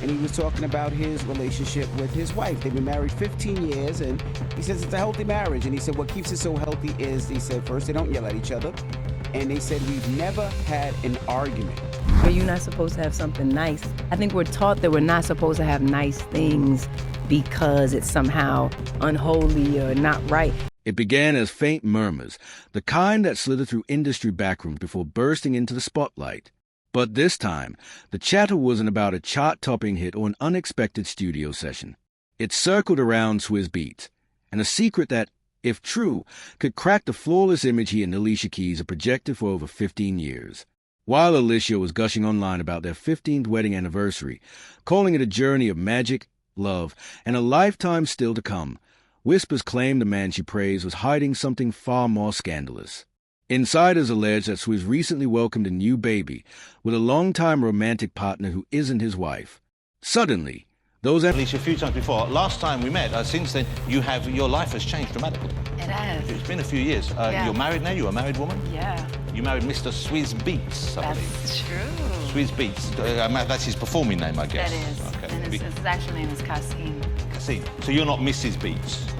and he was talking about his relationship with his wife. They've been married 15 years, and he says it's a healthy marriage. And he said what keeps it so healthy is, he said, first, they don't yell at each other. And they said, we've never had an argument. Are you not supposed to have something nice? I think we're taught that we're not supposed to have nice things because it's somehow unholy or not right. It began as faint murmurs, the kind that slithered through industry backrooms before bursting into the spotlight. But this time, the chatter wasn't about a chart-topping hit or an unexpected studio session. It circled around Swizz Beatz, and a secret that, if true, could crack the flawless image he and Alicia Keys have projected for over 15 years. While Alicia was gushing online about their 15th wedding anniversary, calling it a journey of magic, love, and a lifetime still to come, whispers claimed the man she praised was hiding something far more scandalous. Insiders allege that Swizz recently welcomed a new baby with a longtime romantic partner who isn't his wife. Suddenly, those... Alicia, a few times before. Last time we met, since then, your life has changed dramatically. It has. It's been a few years. Yeah. You're married now? You're a married woman? Yeah. You married Mr. Swizz Beatz, I believe. That's true. Swizz Beatz. That's his performing name, I guess. That is. Okay. And his actual name is Kasim. Kasim. So you're not Mrs. Beatz?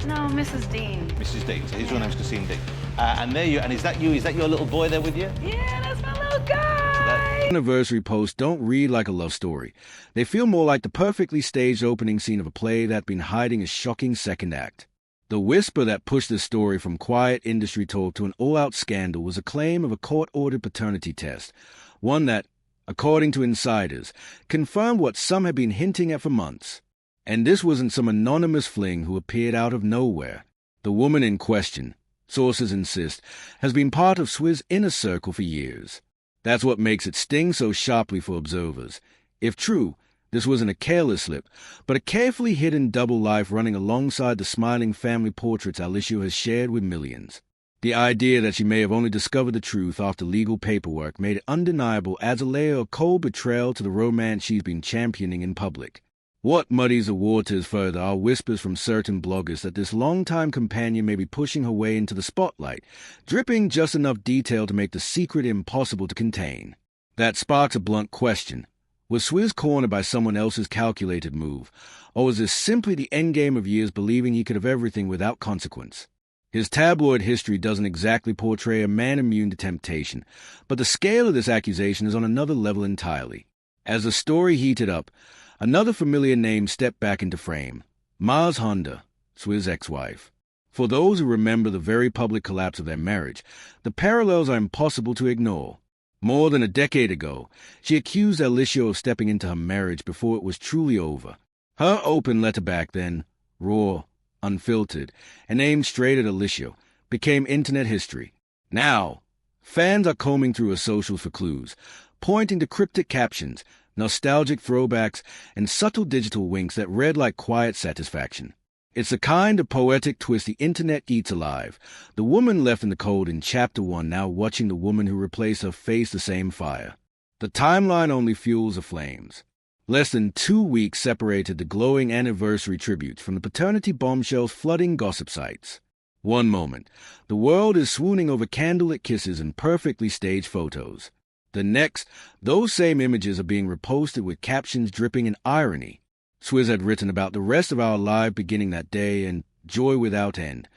No, Mrs. Dean. Mrs. Dean. So his real name's Kasim Dean. And there you. And is that you? Is that your little boy there with you? Yeah, that's my little guy. Anniversary posts don't read like a love story. They feel more like the perfectly staged opening scene of a play that's been hiding a shocking second act. The whisper that pushed this story from quiet industry talk to an all-out scandal was a claim of a court-ordered paternity test, one that, according to insiders, confirmed what some had been hinting at for months. And this wasn't some anonymous fling who appeared out of nowhere. The woman in question, sources insist, has been part of Swizz's inner circle for years. That's what makes it sting so sharply for observers. If true, this wasn't a careless slip, but a carefully hidden double life running alongside the smiling family portraits Alicia has shared with millions. The idea that she may have only discovered the truth after legal paperwork made it undeniable, adds a layer of cold betrayal to the romance she's been championing in public. What muddies the waters further are whispers from certain bloggers that this longtime companion may be pushing her way into the spotlight, dripping just enough detail to make the secret impossible to contain. That sparks a blunt question. Was Swizz cornered by someone else's calculated move, or was this simply the endgame of years believing he could have everything without consequence? His tabloid history doesn't exactly portray a man immune to temptation, but the scale of this accusation is on another level entirely. As the story heated up, another familiar name stepped back into frame: Mars Honda, Swizz's ex-wife. For those who remember the very public collapse of their marriage, the parallels are impossible to ignore. More than a decade ago, she accused Alicia of stepping into her marriage before it was truly over. Her open letter back then, raw, unfiltered, and aimed straight at Alicia, became internet history. Now, fans are combing through her socials for clues, pointing to cryptic captions, nostalgic throwbacks, and subtle digital winks that read like quiet satisfaction. It's the kind of poetic twist the internet eats alive. The woman left in the cold in Chapter 1 now watching the woman who replaced her face the same fire. The timeline only fuels the flames. Less than 2 weeks separated the glowing anniversary tributes from the paternity bombshells flooding gossip sites. One moment, the world is swooning over candlelit kisses and perfectly staged photos. The next, those same images are being reposted with captions dripping in irony. Swizz had written about the rest of our life beginning that day and joy without end.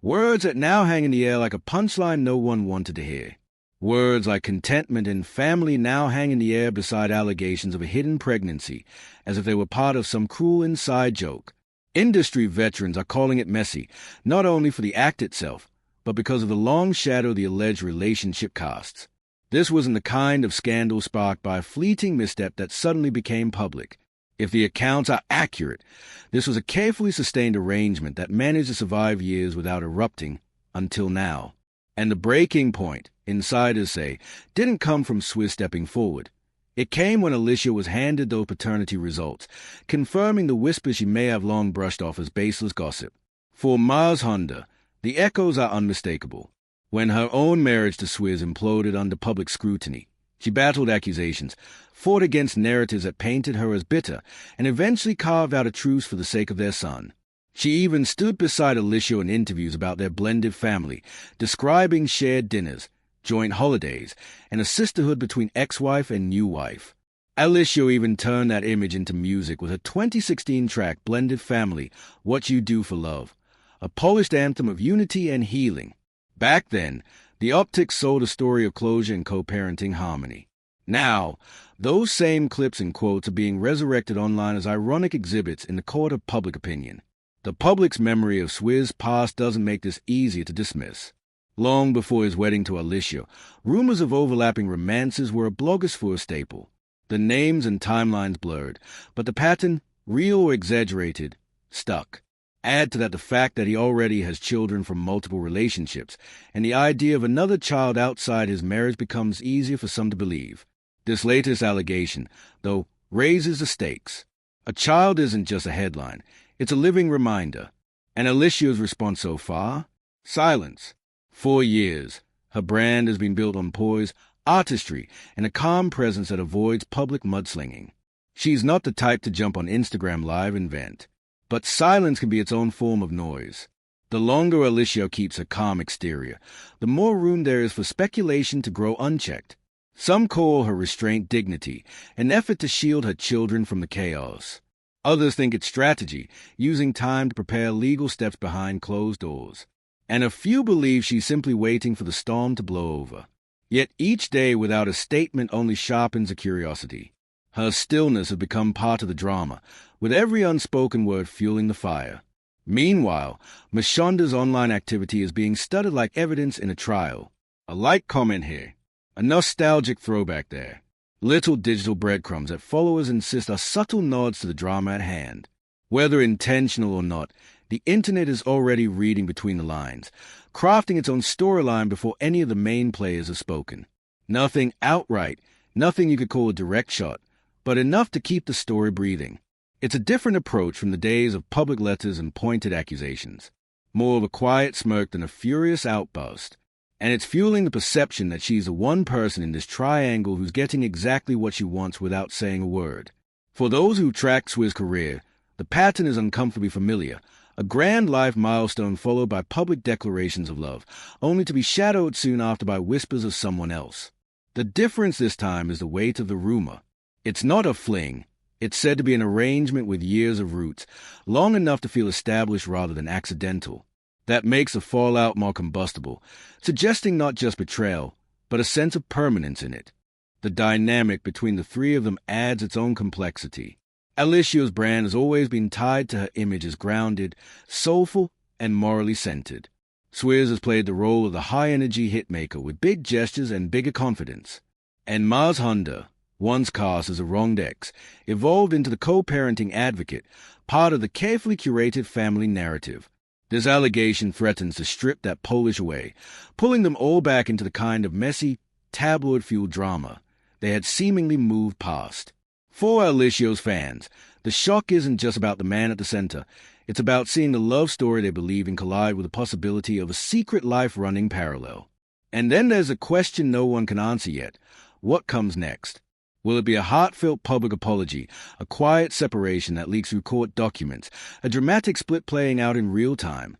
Words that now hang in the air like a punchline no one wanted to hear. Words like contentment and family now hang in the air beside allegations of a hidden pregnancy, as if they were part of some cruel inside joke. Industry veterans are calling it messy, not only for the act itself, but because of the long shadow the alleged relationship casts. This wasn't the kind of scandal sparked by a fleeting misstep that suddenly became public. If the accounts are accurate, this was a carefully sustained arrangement that managed to survive years without erupting until now. And the breaking point, insiders say, didn't come from Swizz stepping forward. It came when Alicia was handed those paternity results, confirming the whispers she may have long brushed off as baseless gossip. For Mars Honda, the echoes are unmistakable. When her own marriage to Swizz imploded under public scrutiny, she battled accusations, fought against narratives that painted her as bitter, and eventually carved out a truce for the sake of their son. She even stood beside Alicia in interviews about their blended family, describing shared dinners, joint holidays, and a sisterhood between ex-wife and new wife. Alicia even turned that image into music with her 2016 track Blended Family, What You Do for Love, a polished anthem of unity and healing. Back then, the optics sold a story of closure and co-parenting harmony. Now, those same clips and quotes are being resurrected online as ironic exhibits in the court of public opinion. The public's memory of Swizz's past doesn't make this easier to dismiss. Long before his wedding to Alicia, rumors of overlapping romances were a blogosphere staple. The names and timelines blurred, but the pattern, real or exaggerated, stuck. Add to that the fact that he already has children from multiple relationships, and the idea of another child outside his marriage becomes easier for some to believe. This latest allegation, though, raises the stakes. A child isn't just a headline, it's a living reminder. And Alicia's response so far? Silence. 4 years. Her brand has been built on poise, artistry, and a calm presence that avoids public mudslinging. She's not the type to jump on Instagram Live and vent. But silence can be its own form of noise. The longer Alicia keeps a calm exterior, the more room there is for speculation to grow unchecked. Some call her restraint dignity, an effort to shield her children from the chaos. Others think it's strategy, using time to prepare legal steps behind closed doors. And a few believe she's simply waiting for the storm to blow over. Yet each day without a statement only sharpens a curiosity. Her stillness has become part of the drama, with every unspoken word fueling the fire. Meanwhile, Mashonda's online activity is being studied like evidence in a trial. A like comment here. A nostalgic throwback there. Little digital breadcrumbs that followers insist are subtle nods to the drama at hand. Whether intentional or not, the internet is already reading between the lines, crafting its own storyline before any of the main players have spoken. Nothing outright, nothing you could call a direct shot, but enough to keep the story breathing. It's a different approach from the days of public letters and pointed accusations. More of a quiet smirk than a furious outburst. And it's fueling the perception that she's the one person in this triangle who's getting exactly what she wants without saying a word. For those who track Swizz's career, the pattern is uncomfortably familiar. A grand life milestone followed by public declarations of love, only to be shadowed soon after by whispers of someone else. The difference this time is the weight of the rumor. It's not a fling. It's said to be an arrangement with years of roots, long enough to feel established rather than accidental. That makes the fallout more combustible, suggesting not just betrayal, but a sense of permanence in it. The dynamic between the three of them adds its own complexity. Alicia's brand has always been tied to her image as grounded, soulful, and morally centered. Swizz has played the role of the high-energy hitmaker with big gestures and bigger confidence. And Maz Honda, once cast as a wronged ex, evolved into the co-parenting advocate, part of the carefully curated family narrative. This allegation threatens to strip that polish away, pulling them all back into the kind of messy, tabloid-fueled drama they had seemingly moved past. For Alicia's fans, the shock isn't just about the man at the center. It's about seeing the love story they believe in collide with the possibility of a secret life running parallel. And then there's a question no one can answer yet. What comes next? Will it be a heartfelt public apology, a quiet separation that leaks through court documents, a dramatic split playing out in real time?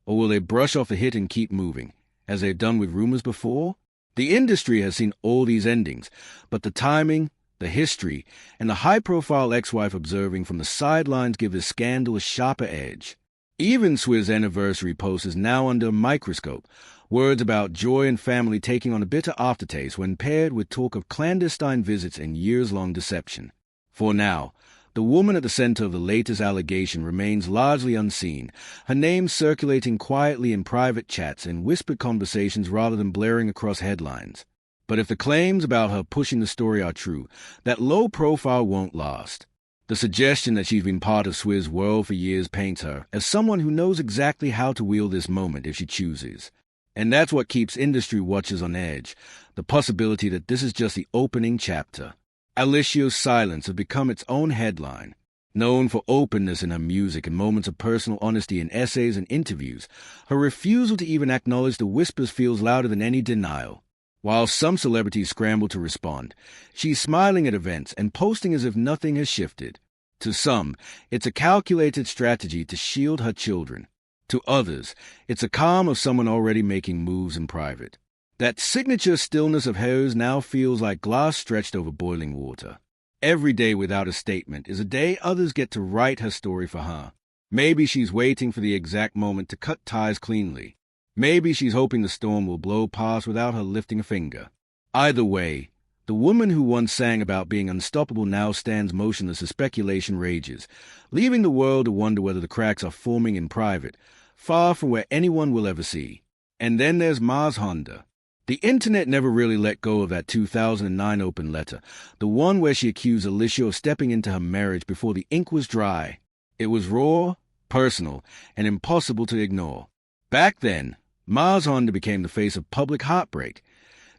Or will they brush off the hit and keep moving, as they've done with rumors before? The industry has seen all these endings, but the timing, the history, and the high-profile ex-wife observing from the sidelines give this scandal a sharper edge. Even Swizz's anniversary post is now under a microscope, words about joy and family taking on a bitter aftertaste when paired with talk of clandestine visits and years-long deception. For now, the woman at the center of the latest allegation remains largely unseen, her name circulating quietly in private chats and whispered conversations rather than blaring across headlines. But if the claims about her pushing the story are true, that low profile won't last. The suggestion that she's been part of Swizz's world for years paints her as someone who knows exactly how to wield this moment if she chooses. And that's what keeps industry watchers on edge, the possibility that this is just the opening chapter. Alicia's silence has become its own headline. Known for openness in her music and moments of personal honesty in essays and interviews, her refusal to even acknowledge the whispers feels louder than any denial. While some celebrities scramble to respond, she's smiling at events and posting as if nothing has shifted. To some, it's a calculated strategy to shield her children. To others, it's a calm of someone already making moves in private. That signature stillness of hers now feels like glass stretched over boiling water. Every day without a statement is a day others get to write her story for her. Maybe she's waiting for the exact moment to cut ties cleanly. Maybe she's hoping the storm will blow past without her lifting a finger. Either way, the woman who once sang about being unstoppable now stands motionless as speculation rages, leaving the world to wonder whether the cracks are forming in private, far from where anyone will ever see. And then there's Mars Honda. The internet never really let go of that 2009 open letter, the one where she accused Alicia of stepping into her marriage before the ink was dry. It was raw, personal, and impossible to ignore. Back then, Mars Honda became the face of public heartbreak.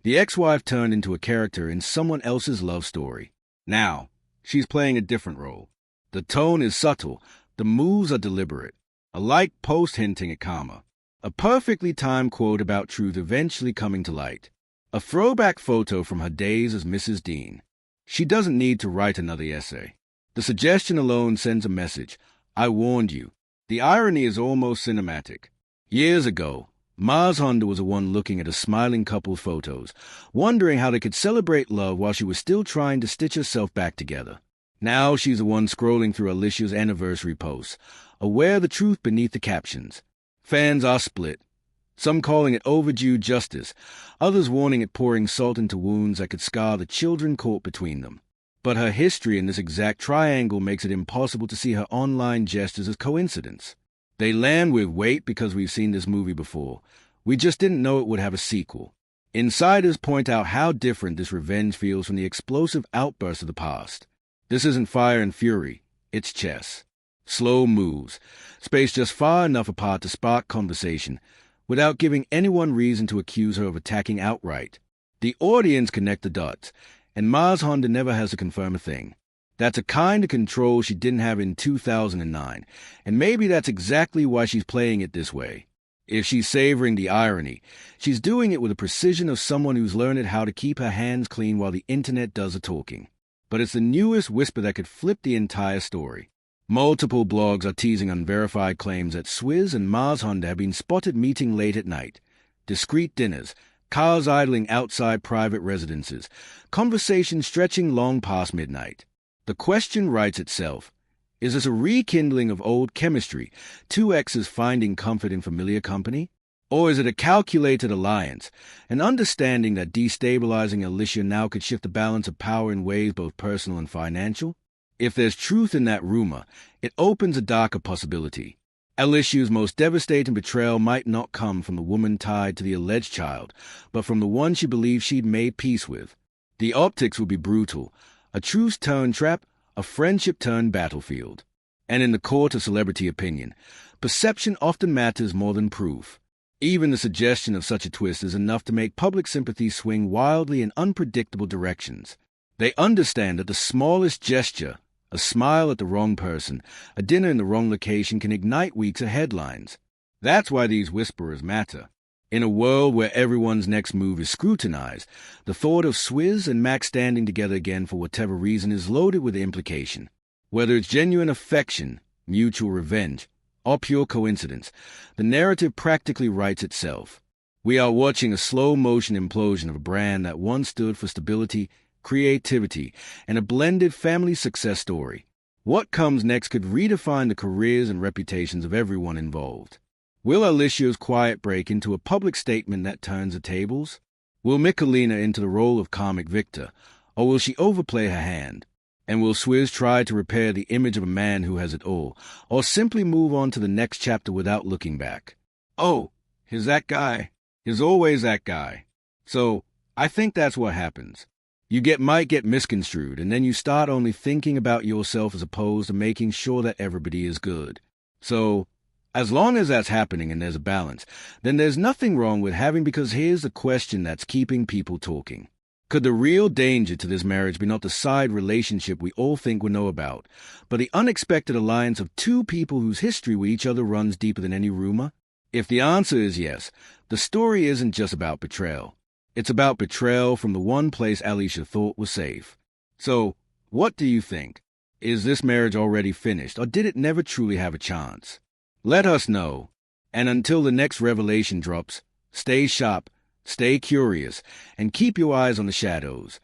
The ex-wife turned into a character in someone else's love story. Now, she's playing a different role. The tone is subtle, the moves are deliberate, a light post hinting at karma. A perfectly timed quote about truth eventually coming to light. A throwback photo from her days as Mrs. Dean. She doesn't need to write another essay. The suggestion alone sends a message. I warned you. The irony is almost cinematic. Years ago, Mars Honda was the one looking at a smiling couple's photos, wondering how they could celebrate love while she was still trying to stitch herself back together. Now she's the one scrolling through Alicia's anniversary posts, aware of the truth beneath the captions. Fans are split, some calling it overdue justice, others warning it pouring salt into wounds that could scar the children caught between them. But her history in this exact triangle makes it impossible to see her online gestures as coincidence. They land with weight because we've seen this movie before. We just didn't know it would have a sequel. Insiders point out how different this revenge feels from the explosive outbursts of the past. This isn't fire and fury, it's chess. Slow moves, spaced just far enough apart to spark conversation, without giving anyone reason to accuse her of attacking outright. The audience connect the dots, and Mars Honda never has to confirm a thing. That's a kind of control she didn't have in 2009, and maybe that's exactly why she's playing it this way. If she's savoring the irony, she's doing it with the precision of someone who's learned how to keep her hands clean while the internet does the talking. But it's the newest whisper that could flip the entire story. Multiple blogs are teasing unverified claims that Swizz and Mars Honda have been spotted meeting late at night. Discreet dinners, cars idling outside private residences, conversations stretching long past midnight. The question writes itself. Is this a rekindling of old chemistry, two exes finding comfort in familiar company? Or is it a calculated alliance, an understanding that destabilizing Alicia now could shift the balance of power in ways both personal and financial? If there's truth in that rumor, it opens a darker possibility. Alicia's most devastating betrayal might not come from the woman tied to the alleged child, but from the one she believed she'd made peace with. The optics would be brutal. A truce turned trap, a friendship turned battlefield. And in the court of celebrity opinion, perception often matters more than proof. Even the suggestion of such a twist is enough to make public sympathy swing wildly in unpredictable directions. They understand that the smallest gesture, a smile at the wrong person, a dinner in the wrong location can ignite weeks of headlines. That's why these whisperers matter. In a world where everyone's next move is scrutinized, the thought of Swizz and Max standing together again for whatever reason is loaded with implication. Whether it's genuine affection, mutual revenge, or pure coincidence, the narrative practically writes itself. We are watching a slow-motion implosion of a brand that once stood for stability, creativity, and a blended family success story. What comes next could redefine the careers and reputations of everyone involved. Will Alicia's quiet break into a public statement that turns the tables? Will Michelina into the role of karmic victor, or will she overplay her hand? And will Swizz try to repair the image of a man who has it all, or simply move on to the next chapter without looking back? Oh, here's that guy. He's always that guy. So, I think that's what happens. You might get misconstrued, and then you start only thinking about yourself as opposed to making sure that everybody is good. So, as long as that's happening and there's a balance, then there's nothing wrong with having, because here's the question that's keeping people talking. Could the real danger to this marriage be not the side relationship we all think we know about, but the unexpected alliance of two people whose history with each other runs deeper than any rumor? If the answer is yes, the story isn't just about betrayal. It's about betrayal from the one place Alicia thought was safe. So, what do you think? Is this marriage already finished, or did it never truly have a chance? Let us know. And until the next revelation drops, stay sharp, stay curious, and keep your eyes on the shadows.